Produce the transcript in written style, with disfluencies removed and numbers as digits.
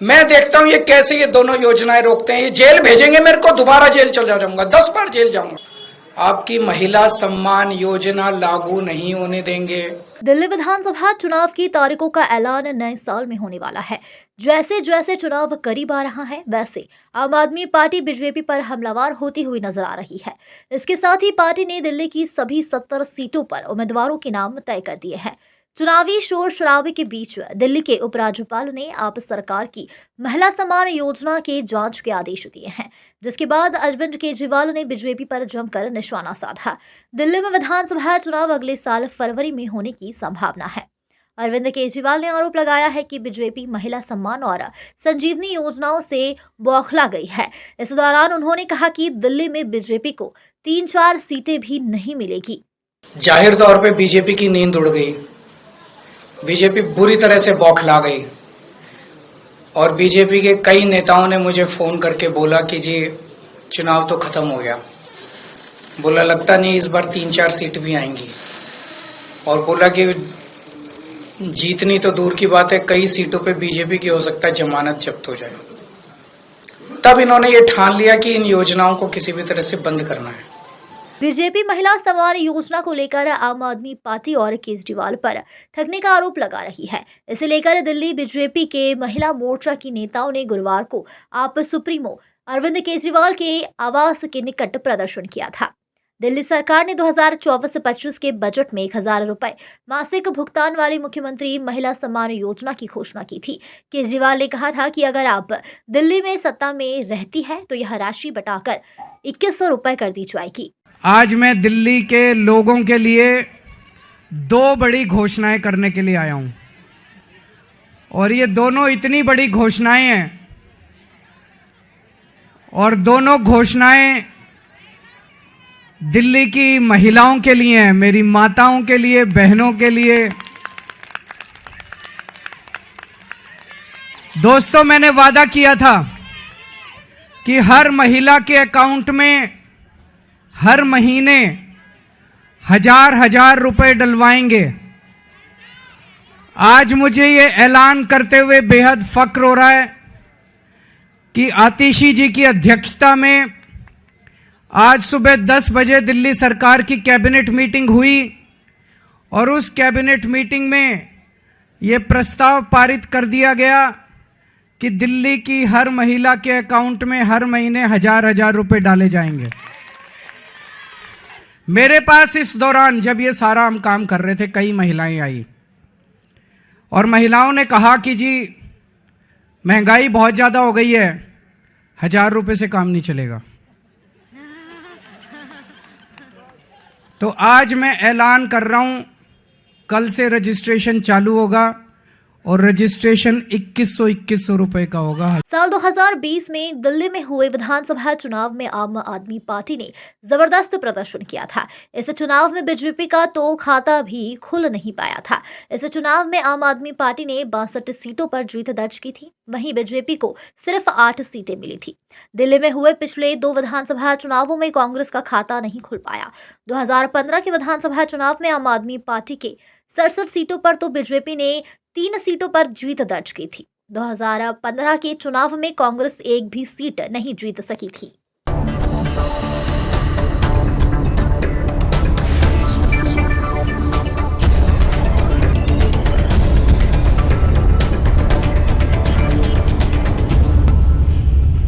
मैं देखता हूं ये कैसे ये दोनों योजनाएं रोकते हैं। ये जेल भेजेंगे मेरे को, दोबारा जेल चल जाऊंगा, 10 बार जेल जाऊंगा। आपकी महिला सम्मान योजना लागू नहीं होने देंगे। दिल्ली विधानसभा चुनाव की तारीखों का ऐलान नए साल में होने वाला है। जैसे जैसे चुनाव करीब आ रहा है, वैसे आम आदमी पार्टी बीजेपी पर हमलावर होती हुई नजर आ रही है। इसके साथ ही पार्टी ने दिल्ली की सभी 70 सीटों पर उम्मीदवारों के नाम तय कर दिए हैं। चुनावी शोर शराबे के बीच दिल्ली के उपराज्यपाल ने आप सरकार की महिला सम्मान योजना के जांच के आदेश दिए हैं, जिसके बाद अरविंद केजरीवाल ने बीजेपी पर जमकर निशाना साधा। दिल्ली में विधानसभा चुनाव अगले साल फरवरी में होने की संभावना है। अरविंद केजरीवाल ने आरोप लगाया है कि बीजेपी महिला सम्मान और संजीवनी योजनाओं से बौखला गई है। इस दौरान उन्होंने कहा कि दिल्ली में बीजेपी को 3-4 सीटें भी नहीं मिलेगी। जाहिर तौर पे बीजेपी की नींद उड़ गई, बीजेपी बुरी तरह से बौखला गई और बीजेपी के कई नेताओं ने मुझे फोन करके बोला कि जी चुनाव तो खत्म हो गया। बोला लगता नहीं इस बार 3-4 सीट भी आएंगी, और बोला कि जीतनी तो दूर की बात है, कई सीटों पे बीजेपी की हो सकता है जमानत जब्त हो जाए। तब इन्होंने ये ठान लिया कि इन योजनाओं को किसी भी तरह से बंद करना है। बीजेपी महिला सम्मान योजना को लेकर आम आदमी पार्टी और केजरीवाल पर ठगने का आरोप लगा रही है। इसे लेकर दिल्ली बीजेपी के महिला मोर्चा की नेताओं ने गुरुवार को आप सुप्रीमो अरविंद केजरीवाल के आवास के निकट प्रदर्शन किया था। दिल्ली सरकार ने 2024-25 के बजट में 1,000 रुपए मासिक भुगतान वाली मुख्यमंत्री महिला सम्मान योजना की घोषणा की थी। केजरीवाल ने कहा था कि अगर आप दिल्ली में सत्ता में रहती है तो यह राशि बटाकर 2,100 रुपए कर दी जाएगी। आज मैं दिल्ली के लोगों के लिए 2 बड़ी घोषणाएं करने के लिए आया हूं, और ये दोनों इतनी बड़ी घोषणाएं हैं और दोनों घोषणाएं दिल्ली की महिलाओं के लिए हैं, मेरी माताओं के लिए, बहनों के लिए। दोस्तों, मैंने वादा किया था कि हर महिला के अकाउंट में हर महीने 1,000 रुपए डलवाएंगे। आज मुझे ये ऐलान करते हुए बेहद फक्र हो रहा है कि आतिशी जी की अध्यक्षता में आज सुबह 10 बजे दिल्ली सरकार की कैबिनेट मीटिंग हुई और उस कैबिनेट मीटिंग में ये प्रस्ताव पारित कर दिया गया कि दिल्ली की हर महिला के अकाउंट में हर महीने 1,000 रुपए डाले जाएंगे। मेरे पास इस दौरान जब ये सारा हम काम कर रहे थे, कई महिलाएं आई और महिलाओं ने कहा कि जी महंगाई बहुत ज़्यादा हो गई है, 1,000 रुपए से काम नहीं चलेगा। तो आज मैं ऐलान कर रहा हूं, कल से रजिस्ट्रेशन चालू होगा और रजिस्ट्रेशन 2,100 रुपए का होगा। साल 2020 में दिल्ली में हुए विधानसभा चुनाव में आम आदमी पार्टी ने जबरदस्त प्रदर्शन किया था। इस चुनाव में बीजेपी का तो खाता भी खुल नहीं पाया था। इस चुनाव में आम आदमी पार्टी ने 62 सीटों पर जीत दर्ज की थी, वहीं बीजेपी को सिर्फ 8 सीटें मिली थी। दिल्ली में हुए पिछले 2 विधानसभा चुनावों में कांग्रेस का खाता नहीं खुल पाया। 2015 के विधानसभा चुनाव में आम आदमी पार्टी के 67 सीटों पर तो बीजेपी ने 3 सीटों पर जीत दर्ज की थी। 2015 के चुनाव में कांग्रेस एक भी सीट नहीं जीत सकी थी।